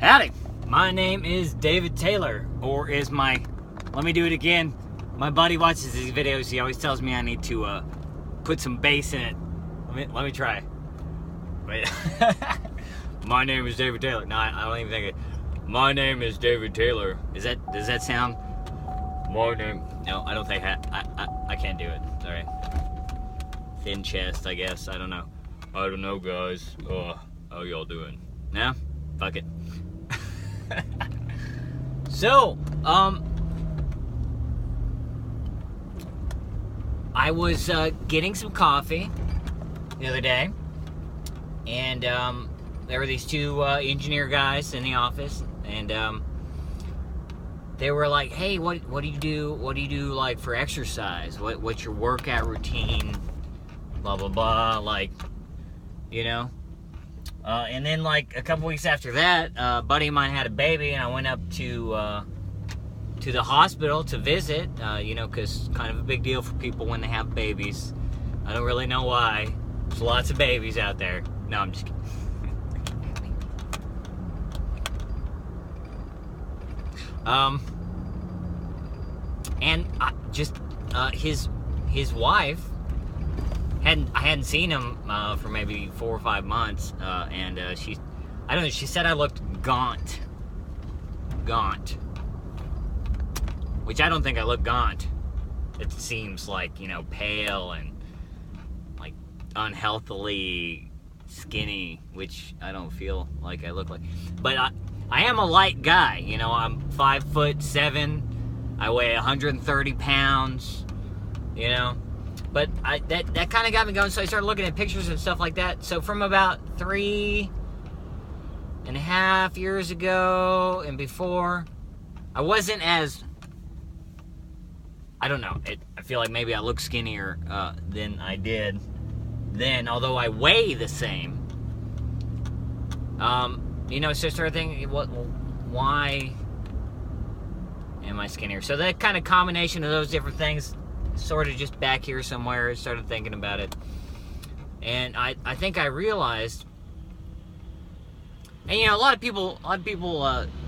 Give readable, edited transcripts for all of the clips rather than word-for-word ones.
Howdy, my name is David Taylor, or is my, let me do it again. My buddy watches these videos, he always tells me I need to put some bass in it. Let me try. Wait. My name is David Taylor. No, I don't even think it. My name is David Taylor. Does that sound? My name. No, I don't think I can't do it. Sorry. Thin chest, I guess. I don't know. I don't know, guys. How y'all doing? No? Fuck it. So, I was getting some coffee the other day, and there were these two engineer guys in the office, and they were like, "Hey, what do you do? What do you do like for exercise? What's your workout routine? Blah blah blah." Like, you know. And then, like, a couple weeks after that, a buddy of mine had a baby, and I went up to the hospital to visit, you know, because kind of a big deal for people when they have babies. I don't really know why. There's lots of babies out there. No, I'm just kidding. And his wife, I hadn't seen him for maybe 4 or 5 months, and I don't know, she said I looked gaunt, which I don't think I look gaunt. It seems like, you know, pale and like unhealthily skinny, which I don't feel like I look like. But I am a light guy, you know. I'm 5'7", I weigh 130 pounds, you know. But that kind of got me going, so I started looking at pictures and stuff like that. So from about 3.5 years ago and before, I wasn't as, I don't know, I feel like maybe I look skinnier than I did then, although I weigh the same. You know, so I started thinking, why am I skinnier? So that kind of combination of those different things, sort of just back here somewhere, I started thinking about it, and I think I realized, and you know, a lot of people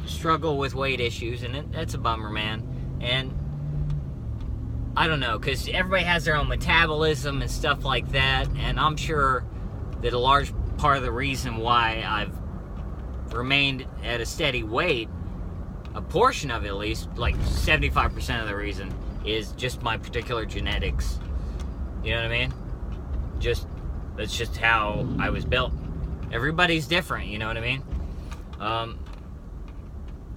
struggle with weight issues, and that's a bummer, man. And I don't know, because everybody has their own metabolism and stuff like that, and I'm sure that a large part of the reason why I've remained at a steady weight, a portion of it at least, like 75% of the reason, is just my particular genetics. You know what I mean? That's just how I was built. Everybody's different, you know what I mean?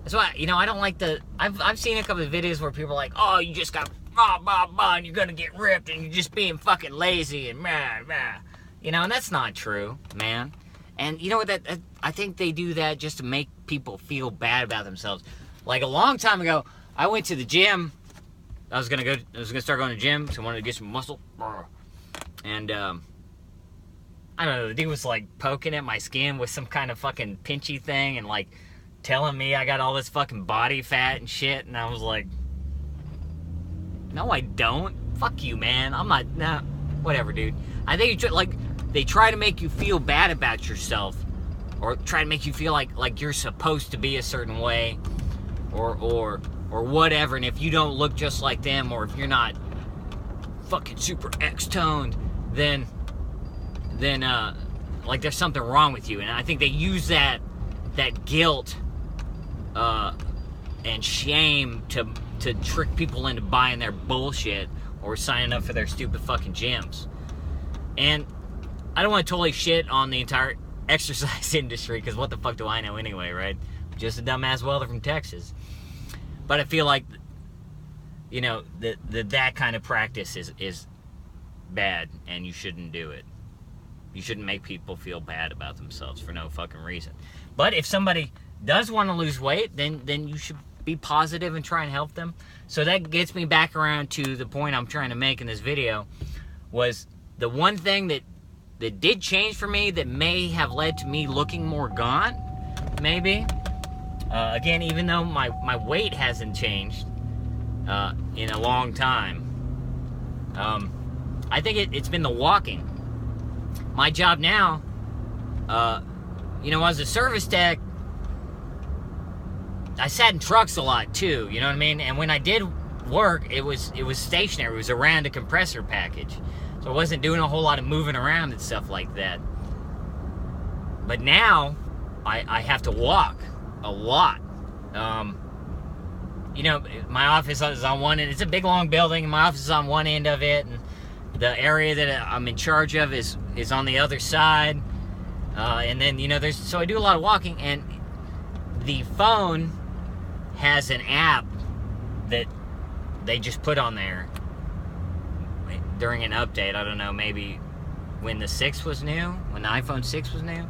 That's why, you know, I don't like I've seen a couple of videos where people are like, "Oh, you just got blah blah blah, and you're gonna get ripped, and you're just being fucking lazy and you know," and that's not true, man. And you know what, that I think they do that just to make people feel bad about themselves. Like a long time ago, I went to the gym. I was gonna start going to the gym, so I wanted to get some muscle. And I don't know, the dude was like poking at my skin with some kind of fucking pinchy thing, and like telling me I got all this fucking body fat and shit. And I was like, no, I don't. Fuck you, man. I'm not. Nah, whatever, dude. I think they try to make you feel bad about yourself, or try to make you feel like you're supposed to be a certain way, or whatever, and if you don't look just like them, or if you're not fucking super X-toned, then like there's something wrong with you. And I think they use that guilt and shame to trick people into buying their bullshit or signing up for their stupid fucking gyms. And I don't want to totally shit on the entire exercise industry, because what the fuck do I know anyway, right? Just a dumbass welder from Texas. But I feel like, you know, that kind of practice is bad, and you shouldn't do it. You shouldn't make people feel bad about themselves for no fucking reason. But if somebody does want to lose weight, then you should be positive and try and help them. So that gets me back around to the point I'm trying to make in this video, was the one thing that did change for me, that may have led to me looking more gaunt, maybe. Again, even though my weight hasn't changed in a long time, I think it's been the walking. My job now, you know, as a service tech, I sat in trucks a lot too, you know what I mean? And when I did work, it was stationary. It was around a compressor package. So I wasn't doing a whole lot of moving around and stuff like that. But now, I have to walk a lot. You know, my office is on one end. It's a big, long building, and my office is on one end of it, and the area that I'm in charge of is on the other side. And then, you know, so I do a lot of walking, and the phone has an app that they just put on there during an update. I don't know, maybe when the 6 was new, when the iPhone 6 was new.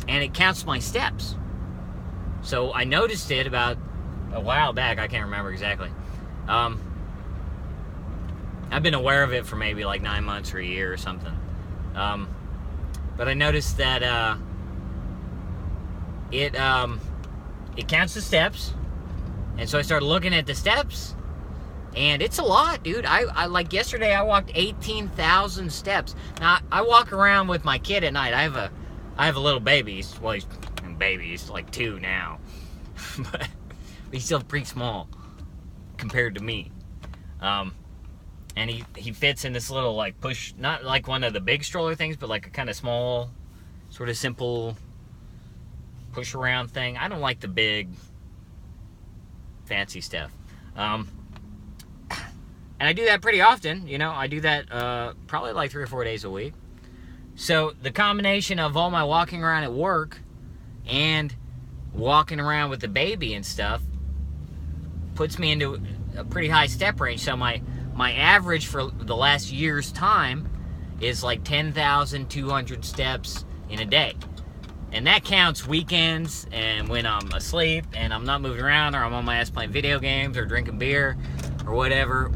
And it counts my steps. So I noticed it about a while back. I can't remember exactly. I've been aware of it for maybe like 9 months or a year or something. But I noticed that it counts the steps. And so I started looking at the steps. And it's a lot, dude. I like yesterday I walked 18,000 steps. Now I walk around with my kid at night. I have a little baby. He's like 2 now. But he's still pretty small compared to me. And he fits in this little like push, not like one of the big stroller things, but like a kind of small, sort of simple push around thing. I don't like the big fancy stuff. And I do that pretty often, you know. I do that probably like 3 or 4 days a week. So the combination of all my walking around at work and walking around with the baby and stuff puts me into a pretty high step range. So my average for the last year's time is like 10,200 steps in a day. And that counts weekends and when I'm asleep and I'm not moving around, or I'm on my ass playing video games or drinking beer or whatever.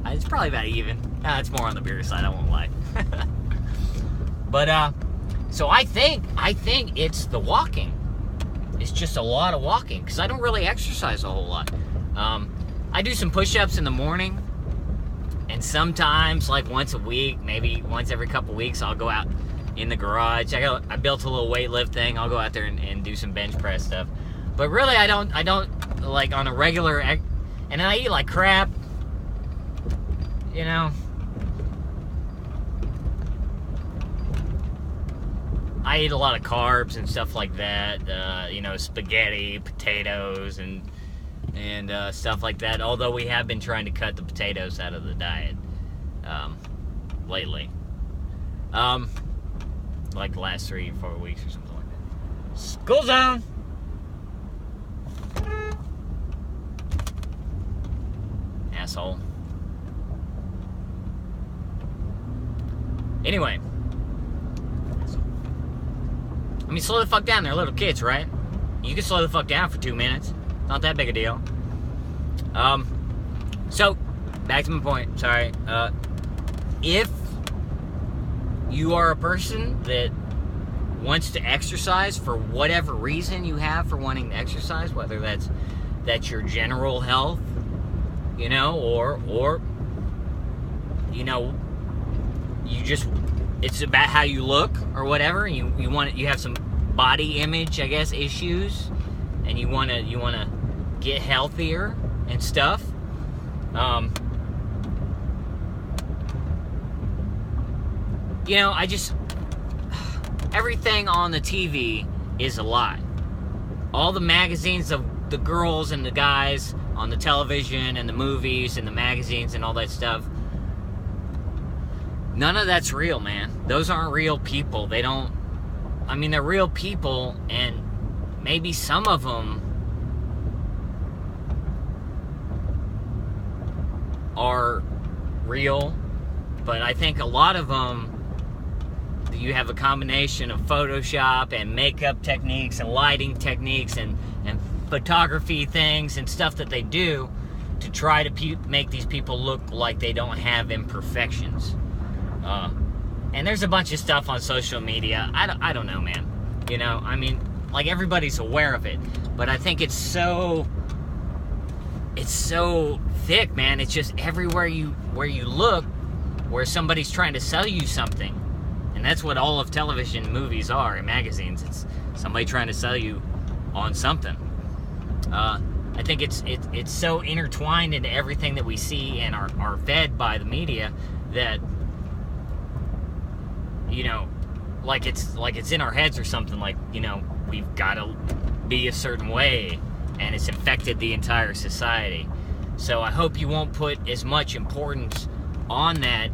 It's probably about even. It's more on the beer side, I won't lie. But so I think it's the walking. It's just a lot of walking because I don't really exercise a whole lot. I do some push-ups in the morning, and sometimes like once a week, maybe once every couple weeks, I'll go out in the garage. I built a little weightlift thing. I'll go out there and do some bench press stuff. But really, I don't like on a regular. And then I eat like crap. You know, I eat a lot of carbs and stuff like that. You know, spaghetti, potatoes, and stuff like that. Although we have been trying to cut the potatoes out of the diet lately. Like the last 3 or 4 weeks or something like that. School zone. Asshole. Anyway. I mean, slow the fuck down. They're little kids, right? You can slow the fuck down for 2 minutes. Not that big a deal. So, back to my point. Sorry. If you are a person that wants to exercise for whatever reason you have for wanting to exercise, whether that's your general health, you know, or you know, it's about how you look or whatever. You have some body image, I guess, issues, and you wanna get healthier and stuff. You know, everything on the TV is a lie. All the magazines of the girls and the guys on the television and the movies and the magazines and all that stuff, none of that's real, man. Those aren't real people. They're real people, and maybe some of them are real, but I think a lot of them, you have a combination of Photoshop and makeup techniques and lighting techniques and photography things and stuff that they do to try to make these people look like they don't have imperfections. And there's a bunch of stuff on social media. I don't know, man. You know, I mean, like, everybody's aware of it, but I think it's so thick, man. It's just everywhere where you look, where somebody's trying to sell you something. And And that's what all of television movies are, and magazines. It's somebody trying to sell you on something. I think it's so intertwined into everything that we see and are fed by the media that, you know, like it's in our heads or something, like, you know, we've got to be a certain way, and it's infected the entire society. So I hope you won't put as much importance on that,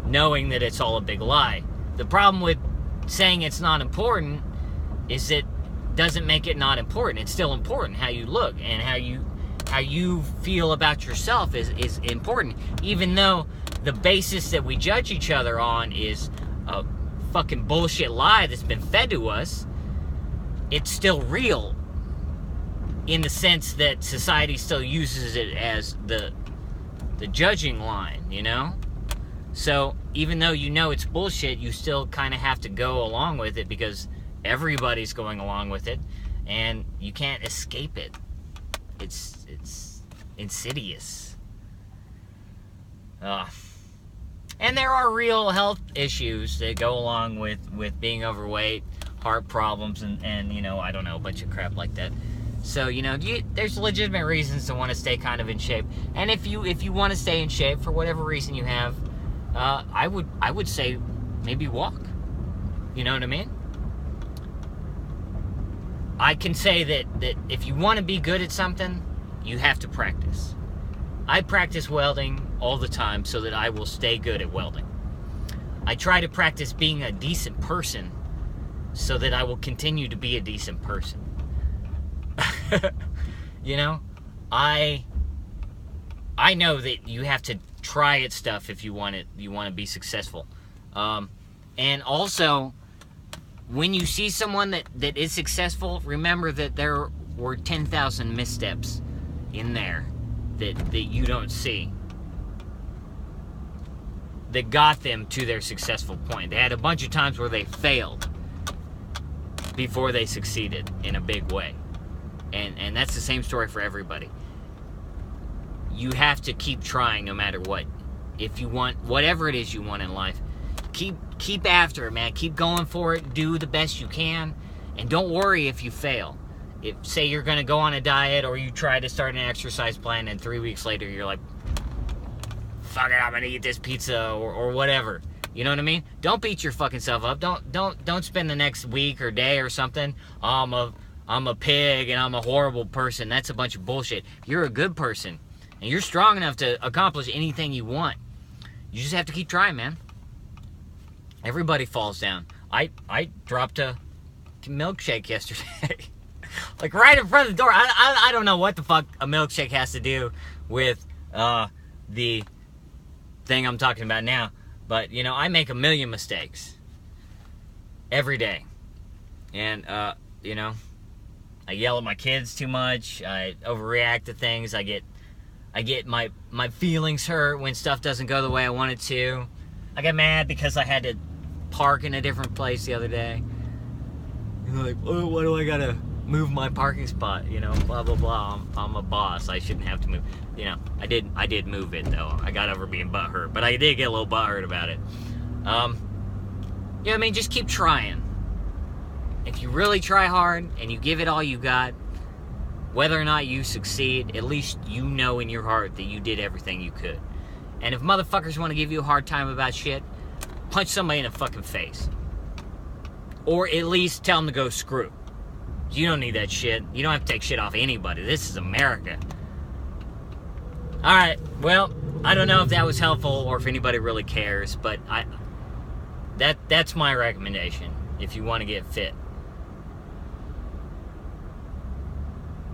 knowing that it's all a big lie. The problem with saying it's not important is it doesn't make it not important. It's still important. How you look and how you feel about yourself is important, even though the basis that we judge each other on is a fucking bullshit lie that's been fed to us. It's still real in the sense that society still uses it as the judging line, you know? So even though you know it's bullshit, you still kind of have to go along with it because everybody's going along with it, and you can't escape it. It's insidious. And there are real health issues that go along with being overweight, heart problems, and you know, I don't know, a bunch of crap like that. So, you know, there's legitimate reasons to want to stay kind of in shape. And if you want to stay in shape for whatever reason you have, I would say maybe walk. You know what I mean? I can say that if you want to be good at something, you have to practice. I practice welding all the time so that I will stay good at welding. I try to practice being a decent person so that I will continue to be a decent person. You know, I know that you have to try at stuff if you want to be successful. And also, when you see someone that is successful, remember that there were 10,000 missteps in there that you don't see that got them to their successful point. They had a bunch of times where they failed before they succeeded in a big way. And that's the same story for everybody. You have to keep trying no matter what. If you want whatever it is you want in life, keep after it, man. Keep going for it. Do the best you can. And don't worry if you fail. If, say, you're going to go on a diet or you try to start an exercise plan and 3 weeks later you're like, fuck it, I'm going to eat this pizza or whatever. You know what I mean? Don't beat your fucking self up. Don't spend the next week or day or something, I'm a pig and I'm a horrible person. That's a bunch of bullshit. You're a good person. And you're strong enough to accomplish anything you want. You just have to keep trying, man. Everybody falls down. I dropped a milkshake yesterday. Like right in front of the door. I don't know what the fuck a milkshake has to do with the thing I'm talking about now. But, you know, I make a million mistakes. Every day. And, you know, I yell at my kids too much. I overreact to things. I get my feelings hurt when stuff doesn't go the way I want it to. I got mad because I had to park in a different place the other day. You're like, oh, why do I gotta move my parking spot? You know, blah blah blah. I'm a boss. I shouldn't have to move. You know, I did move it though. I got over being butthurt, but I did get a little butthurt about it. Yeah, I mean, just keep trying. If you really try hard and you give it all you got, whether or not you succeed, at least you know in your heart that you did everything you could. And if motherfuckers want to give you a hard time about shit, punch somebody in the fucking face. Or at least tell them to go screw. You don't need that shit. You don't have to take shit off anybody. This is America. Alright, well, I don't know if that was helpful or if anybody really cares, but that's my recommendation if you want to get fit.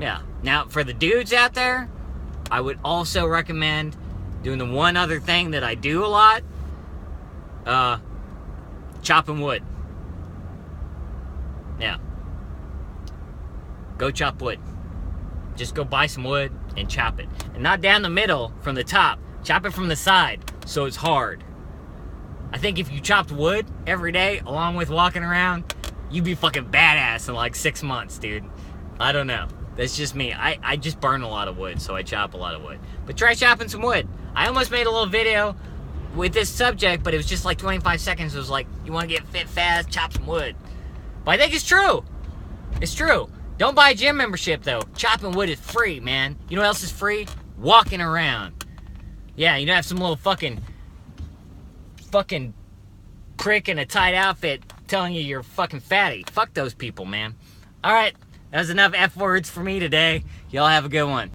Yeah. Now, for the dudes out there, I would also recommend doing the one other thing that I do a lot. Chopping wood. Yeah. Go chop wood. Just go buy some wood and chop it. And not down the middle from the top. Chop it from the side so it's hard. I think if you chopped wood every day along with walking around, you'd be fucking badass in like 6 months, dude. I don't know. That's just me. I just burn a lot of wood, so I chop a lot of wood. But try chopping some wood. I almost made a little video with this subject, but it was just like 25 seconds. It was like, you want to get fit fast, chop some wood. But I think it's true. It's true. Don't buy a gym membership, though. Chopping wood is free, man. You know what else is free? Walking around. Yeah, you don't have some little fucking prick in a tight outfit telling you you're fucking fatty. Fuck those people, man. All right, that was enough F words for me today. Y'all have a good one.